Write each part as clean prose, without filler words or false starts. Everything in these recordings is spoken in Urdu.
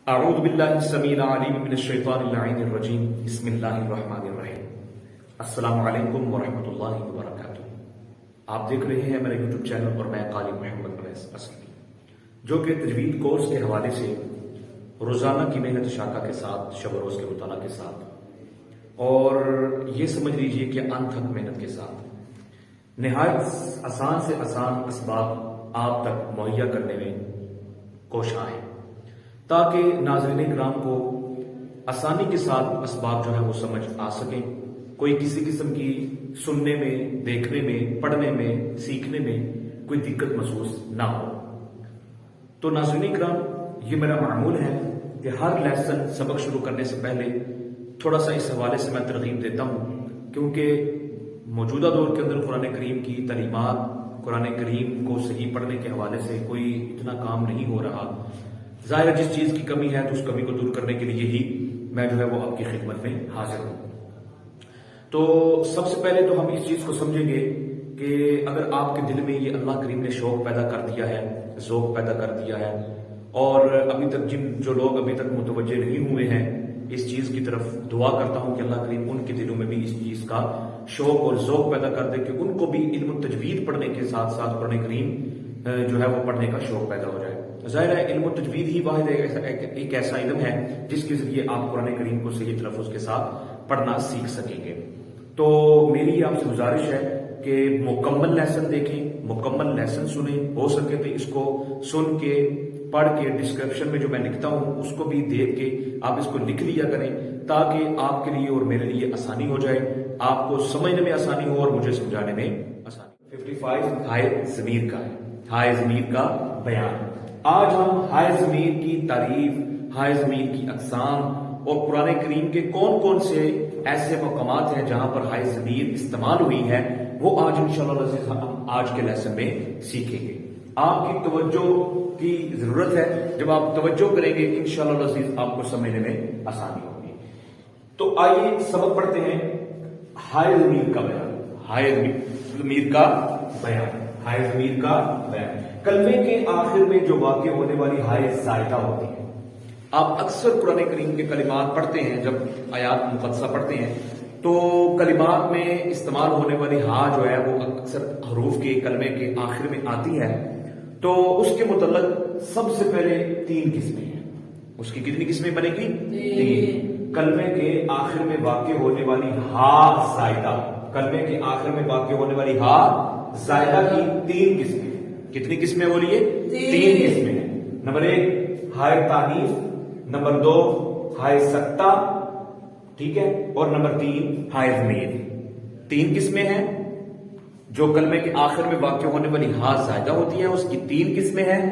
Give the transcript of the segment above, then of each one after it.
اعوذ باللہ السمیع العلیم من الشیطان اللعین الرجیم بسم اللہ الرحمن الرحیم۔ السلام علیکم ورحمۃ اللہ وبرکاتہ۔ آپ دیکھ رہے ہیں میرے یوٹیوب چینل پر میں قاری محمد اویس اسلمی، جو کہ تجوید کورس کے حوالے سے روزانہ کی محنت شاخہ کے ساتھ، شب و روز کے مطالعہ کے ساتھ، اور یہ سمجھ لیجئے کہ انتھک محنت کے ساتھ نہایت آسان سے آسان اسباب آپ تک مہیا کرنے میں کوشاں ہیں، تاکہ ناظرین کرام کو آسانی کے ساتھ اسباب جو ہے وہ سمجھ آ سکیں، کوئی کسی قسم کی سننے میں، دیکھنے میں، پڑھنے میں، سیکھنے میں کوئی دقت محسوس نہ ہو۔ تو ناظرین کرام، یہ میرا معمول ہے کہ ہر لیسن سبق شروع کرنے سے پہلے تھوڑا سا اس حوالے سے میں ترغیب دیتا ہوں، کیونکہ موجودہ دور کے اندر قرآن کریم کی تعلیمات، قرآن کریم کو صحیح پڑھنے کے حوالے سے کوئی اتنا کام نہیں ہو رہا۔ ظاہر جس چیز کی کمی ہے تو اس کمی کو دور کرنے کے لیے ہی میں جو ہے وہ آپ کی خدمت میں حاضر ہوں۔ تو سب سے پہلے تو ہم اس چیز کو سمجھیں گے کہ اگر آپ کے دل میں یہ اللہ کریم نے شوق پیدا کر دیا ہے، ذوق پیدا کر دیا ہے، اور ابھی تک جو لوگ ابھی تک متوجہ نہیں ہوئے ہیں اس چیز کی طرف، دعا کرتا ہوں کہ اللہ کریم ان کے دلوں میں بھی اس چیز کا شوق اور ذوق پیدا کر دے کہ ان کو بھی علم تجوید پڑھنے کے ساتھ ساتھ قرآن کریم جو ہے وہ پڑھنے کا شوق پیدا ہو جائے۔ ظاہر ہے علم و تجوید ہی واحد ایک ایسا علم ہے جس کے ذریعے آپ قرآن کریم کو صحیح تلفظ کے ساتھ پڑھنا سیکھ سکیں گے۔ تو میری آپ سے گزارش ہے کہ مکمل لیسن دیکھیں، مکمل لیسن سنیں، ہو سکے تو اس کو سن کے، پڑھ کے، ڈسکرپشن میں جو میں لکھتا ہوں اس کو بھی دیکھ کے آپ اس کو لکھ لیا کریں، تاکہ آپ کے لیے اور میرے لیے آسانی ہو جائے، آپ کو سمجھنے میں آسانی ہو اور مجھے سمجھانے میں آسانی۔ 55 ہائے ضمیر کا ہے، ہائے ضمیر کا بیان۔ آج ہم ہائے ضمیر کی تعریف، ہائے ضمیر کی اقسام اور قرآن کریم کے کون کون سے ایسے مقامات ہیں جہاں پر ہائے ضمیر استعمال ہوئی ہے، وہ آج انشاءاللہ العزیز ہم آج کے لیسن میں سیکھیں گے۔ آپ کی توجہ کی ضرورت ہے، جب آپ توجہ کریں گے انشاءاللہ العزیز آپ کو سمجھنے میں آسانی ہوگی۔ تو آئیے سبق پڑھتے ہیں ہائے ضمیر کا بیان، ہائے ضمیر کا بیان، ہائے ضمیر کا بیان۔ کلمے کے آخر میں جو واقع ہونے والی ہائے زائدہ ہوتی ہے، آپ اکثر قرآن کریم کے کلمات پڑھتے ہیں، جب آیات مقدسہ پڑھتے ہیں تو کلمات میں استعمال ہونے والی ہا جو ہے وہ اکثر حروف کے کلمے کے آخر میں آتی ہے، تو اس کے متعلق سب سے پہلے 3 قسمیں ہیں۔ اس کی کتنی قسمیں بنے گی؟ 3۔ کلمے کے آخر میں واقع ہونے والی ہا زائدہ، کلمے کے آخر میں واقع ہونے والی ہا زائدہ کی 3 قسمیں۔ کتنی قسمیں بولیے؟ 3 قسمیں ہیں۔ نمبر 1 ہائے تانیث، نمبر 2 ہائے سکتہ، ٹھیک ہے، اور نمبر 3 ہائے ضمیر۔ 3 قسمیں ہیں جو کلمے کے آخر میں واقع ہونے والی ہا زائدہ ہوتی ہیں، اس کی 3 قسمیں ہیں۔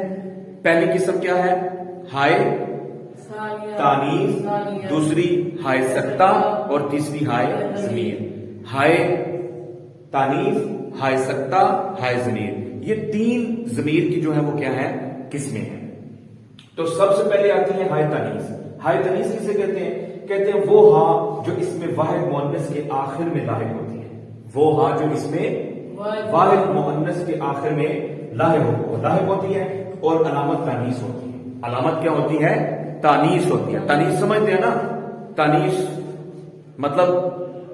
پہلی قسم کیا ہے؟ ہائے تانیث، دوسری ہائے سکتہ اور تیسری ہائے ضمیر۔ ہائے تانیث، ہائے سکتہ، ہائے ضمیر، یہ 3 ضمیر کی جو ہے وہ کیا ہے؟ قسمیں ہیں۔ تو سب سے پہلے آتی ہے ہائے تانیث۔ ہائے تانیث کسے کہتے ہیں؟ کہتے ہیں وہ ہا جو اس میں واحد مؤنث کے آخر میں لاحق ہوتی ہے، وہ ہا جو اس میں واحد مؤنث کے آخر میں لاحق ہوتی ہے، اور علامت تانیث ہوتی ہے۔ علامت کیا ہوتی ہے؟ تانیث ہوتی ہے۔ تانیث سمجھتے ہیں نا؟ تانیث مطلب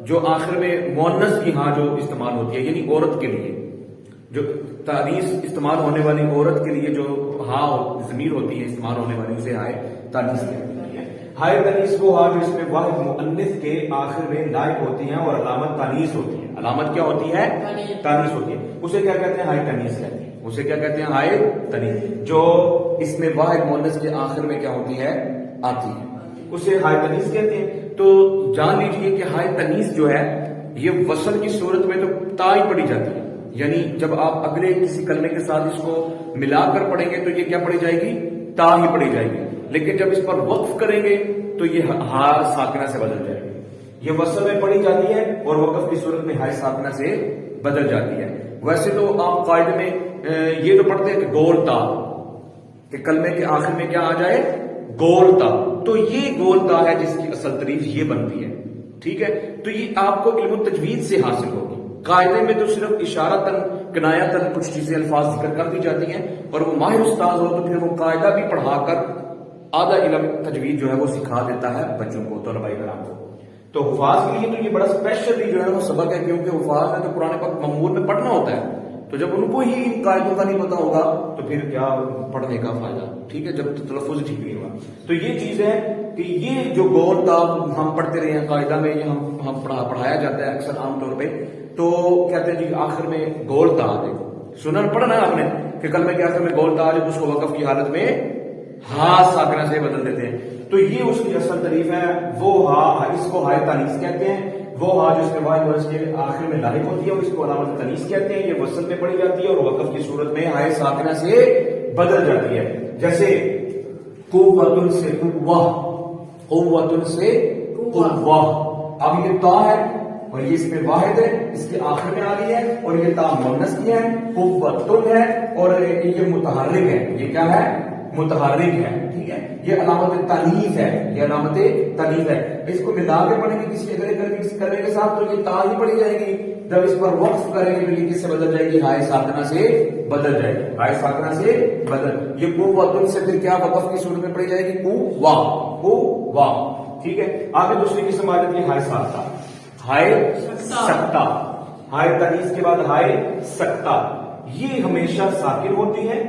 جو آخر میں مؤنث کی ہاں جو استعمال ہوتی ہے، یعنی عورت کے لیے جو تانیث استعمال ہونے والی عورت کے لیے جو ہاں ضمیر ہوتی ہے استعمال ہونے والی، اسے ہائے تانیث کہتے ہیں۔ ہائے تانیث وہ ہاں جو اس میں واحد مؤنث کے آخر میں لاحق ہوتی ہیں اور علامت تانیث ہوتی ہے۔ علامت کیا ہوتی ہے؟ تانیث ہوتی ہے۔ اسے کیا کہتے ہیں؟ ہائے تانیث کہتے ہیں۔ اسے کیا کہتے ہیں؟ ہائے تانیث، جو اس میں واحد مؤنث کے آخر میں کیا ہوتی ہے؟ آتی ہے، اسے ہائے تانیث کہتے ہیں۔ تو جان لیجئے کہ ہائے تانیث جو ہے یہ وصل کی صورت میں تو تا ہی پڑھی جاتی ہے، یعنی جب آپ اگلے کسی کلمے کے ساتھ اس کو ملا کر پڑھیں گے تو یہ کیا پڑھی جائے گی؟ تا ہی پڑھی جائے گی، لیکن جب اس پر وقف کریں گے تو یہ ہا ساکنہ سے بدل جائے گی۔ یہ وصل میں پڑھی جاتی ہے اور وقف کی صورت میں ہائے ساکنہ سے بدل جاتی ہے۔ ویسے تو آپ قاعدے میں یہ تو پڑھتے ہیں کہ گول تا، کہ کلمے کے آخر میں کیا آ جائے؟ گول تا، تو یہ گول تا ہے جس کی اصل تعریف یہ بنتی ہے، ٹھیک ہے۔ تو یہ آپ کو علم تجوید سے حاصل ہوگی۔ قاعدے میں تو صرف اشارتاً کنایتاً کچھ چیزیں الفاظ ذکر کر دی جاتی ہیں، اور وہ ماہر استاد ہو تو پھر وہ قاعدہ بھی پڑھا کر آدھا علم تجوید جو ہے وہ سکھا دیتا ہے بچوں کو، طلباء کرام کو۔ تو حفاظ کے لیے تو یہ بڑا اسپیشلی جو ہے وہ سبق ہے، کیونکہ حفاظ ہے تو قرآن پاک ممور میں پڑھنا ہوتا ہے، تو جب ان کو ہی ان قاعدوں کا نہیں پتا ہوگا تو پھر کیا پڑھنے کا فائدہ، ٹھیک ہے، جب تلفظ ٹھیک نہیں ہوا۔ تو یہ چیز ہے کہ یہ جو گول تاب ہم پڑھتے رہے ہیں قاعدہ میں، یہ ہم پڑھایا جاتا ہے اکثر عام طور پہ، تو کہتے ہیں جی آخر میں گول تاب ہے، سنن پڑھنا ہے آپ نے کہ کلمے کے آخر میں گول تاب ہے، اس کو وقف کی حالت میں ہاں ساکنہ سے بدل دیتے ہیں، تو یہ اس کی اصل تعریف ہے۔ وہ ہا، اس کو ہائے تانیث کہتے ہیں، وہ ہا جس میں واحد ورس کے آخر میں لاحق ہوتی ہے اس کو علامت تانیث کہتے ہیں، یہ وصل میں پڑھی جاتی ہے اور وقف کی صورت میں ہائے ساکنہ سے بدل جاتی ہے، جیسے قوۃ سے قوہ، قوۃ سے قوہ، اب یہ تا ہے اور یہ اس میں واحد ہے، اس کے آخر میں آ گئی ہے اور یہ تا مؤنث کی ہے، قوۃ ہے اور یہ متحرک ہے، یہ کیا ہے؟ متحرک ہے، ٹھیک ہے، یہ علامت تانیث ہے، یہ علامت تانیث ہے۔ اس کو ملا کے پڑھیں گے کسی اگلے کرنے کے ساتھ تو یہ تا ہی پڑھی جائے گی، جب اس پر وقف کریں گے تو یہ کس سے بدل جائے گی؟ ہائے ساکنہ سے بدل جائے گی، ہائے ساکنہ سے بدل، یہ قوۃ سے پھر کیا وقف کی صورت میں پڑھی جائے گی؟ قوہ، قوہ، ٹھیک ہے۔ آگے دوسری قسم آ جاتی ہے ہائے ساختہ، ہائے سکتہ، ہائے تانیث کے بعد ہائے سکتہ، یہ ہمیشہ ساکن ہوتی ہے۔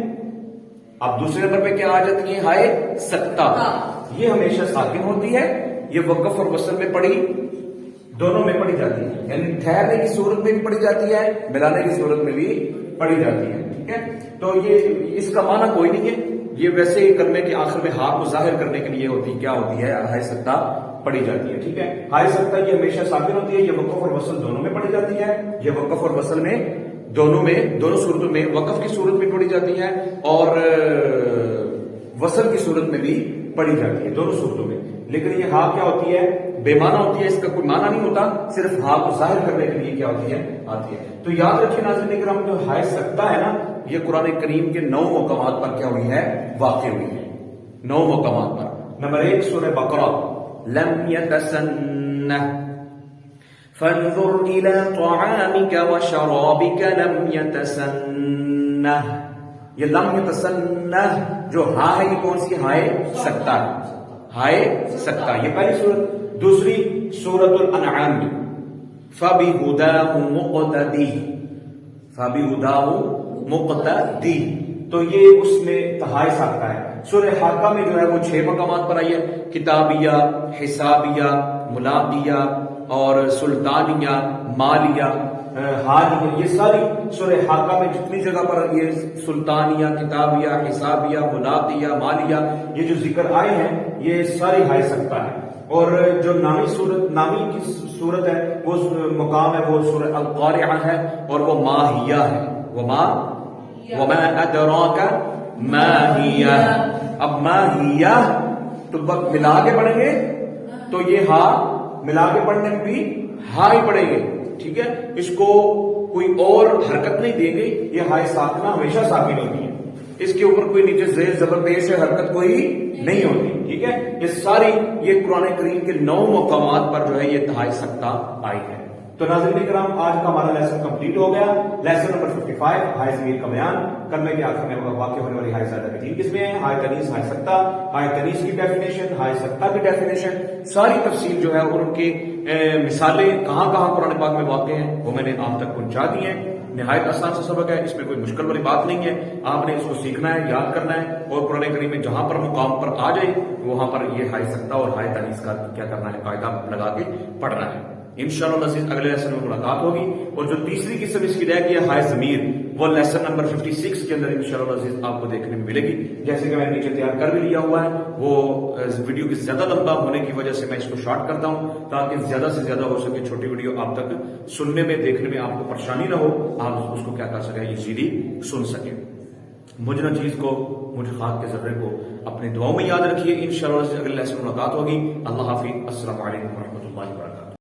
اب دوسرے نمبر پہ کیا آ جاتی ہے؟ ہائے سکتہ، یہ ہمیشہ ساکن ہوتی ہے، یہ وقف اور وصل میں پڑھی دونوں میں پڑھی جاتی ہے، یعنی ٹھہرنے کی صورت میں بھی پڑھی جاتی ہے، ملانے کی صورت میں بھی پڑھی جاتی ہے، ٹھیک ہے۔ تو یہ اس کا معنی کوئی نہیں ہے، یہ ویسے ہی کلمے کے آخر میں ہا کو ظاہر کرنے کے لیے ہوتی کیا ہوتی ہے؟ ہائے سکتہ پڑھی جاتی ہے، ٹھیک ہے۔ ہائے سکتہ یہ ہمیشہ ساکن ہوتی ہے، یہ وقف اور وصل دونوں میں پڑھی جاتی ہے، یہ وقف اور وصل میں دونوں صورتوں میں، وقف کی صورت میں پڑھی جاتی ہے اور وصل کی صورت میں بھی پڑھی جاتی ہے، دونوں صورتوں میں۔ لیکن یہ ہا کیا ہوتی ہے؟ بے معنی ہوتی ہے، اس کا کوئی معنی نہیں ہوتا، صرف ہا کو ظاہر کرنے کے لیے کیا ہوتی ہے؟ آتی ہے۔ تو یاد رکھیے ناظرین کرام، جو ہائے سکتہ ہے نا، یہ قرآن کریم کے 9 مقامات پر کیا ہوئی ہے؟ واقع ہوئی ہے، 9 مقامات پر۔ نمبر 1 سورہ بقرہ، لم يتسنہ فانظر إلى طعامك وشرابك لم يتسنہ، یہ لم یتسنہ جو ہا ہے یہ کون سی؟ ہائے سکتہ ہے، ہائے سکتہ، یہ پہلی صورت۔ دوسری سورۃ الانعام، فبہداہ مقتدی، فبہداہ مقتدی، تو یہ اس میں ہائے سکتہ ہے۔ سورہ حاقہ میں جو ہے وہ 6 مقامات پر آئی ہے، کتابیہ، حسابیہ، ملاقیہ اور سلطانیہ، مالیہ، حالیہ، یہ ساری سورہ حاقہ میں جتنی جگہ پر یہ سلطانیہ، کتابیہ، حسابیہ، ملاقیہ، مالیہ یہ جو ذکر آئے ہیں یہ ساری ہائے سکتہ ہے۔ اور جو نامی کی صورت ہے وہ مقام ہے وہ سورہ القارعہ ہے اور وہ ماہیہ ہے، وما ادراک ماہیہ۔ اب ماہیہ تو ملا کے پڑھیں گے تو یہ ہا ملا کے پڑھنے میں بھی ہا ہی پڑھیں گے، ٹھیک ہے، اس کو کوئی اور حرکت نہیں دیں گے، یہ ہائے ساکنہ ہمیشہ ساکن ہوتی ہے، اس کے اوپر کوئی نیچے زیر زبر پیش حرکت کوئی نہیں ہوتی، ٹھیک ہے۔ یہ ساری یہ قرآن کریم کے 9 مقامات پر جو ہے یہ ہائے سکتہ آئی ہے۔ تو ناظرین کرام، آج کا ہمارا لیسن کمپلیٹ ہو گیا، لیسن نمبر 55 ہائے ضمیر کا بیان، کلمے کے آخر میں واقع ہونے والی ہائے زائدہ کی 3 قسمیں ہیں، ہائے تانیث، ہائے سکتہ، ہائے تانیث کی ڈیفینیشن، ہائے سکتہ کی ڈیفینیشن، ساری تفصیل جو ہے اور ان کی مثالیں کہاں کہاں قرآن پاک میں واقع ہیں وہ میں نے آپ تک پہنچا دی ہیں۔ نہایت آسان سا سبق ہے، اس میں کوئی مشکل والی بات نہیں ہے، آپ نے اس کو سیکھنا ہے، یاد کرنا ہے اور قرآن کریم میں جہاں پر مقام پر آ جائے وہاں پر یہ ہائے سکتہ اور ہائے تانیث کا کیا کرنا ہے؟ قاعدہ لگا کے پڑھنا ہے۔ انشاءاللہ عزیز اگلے لیسن میں ملاقات ہوگی، اور جو تیسری قسم اس کی رہ گئی ہے ہائے ضمیر، وہ لیسن نمبر 56 کے اندر انشاءاللہ عزیز آپ کو دیکھنے میں ملے گی۔ جیسے کہ میں نے نیچے تیار کر بھی لیا ہوا ہے، وہ ویڈیو کی زیادہ لمبا ہونے کی وجہ سے میں اس کو شارٹ کرتا ہوں تاکہ زیادہ سے زیادہ ہو سکے چھوٹی ویڈیو آپ تک سننے میں، دیکھنے میں آپ کو پریشانی نہ ہو، آپ اس کو کیا کر سکیں، ایزیلی سن سکیں۔ مجھ نہ چیز کو، مجھ خاک کے ذرے کو اپنی دعاؤں میں یاد رکھیے، انشاءاللہ اگلے لیسن میں ملاقات ہوگی۔ اللہ حافظ، السلام علیکم ورحمۃ اللہ وبرکاتہ۔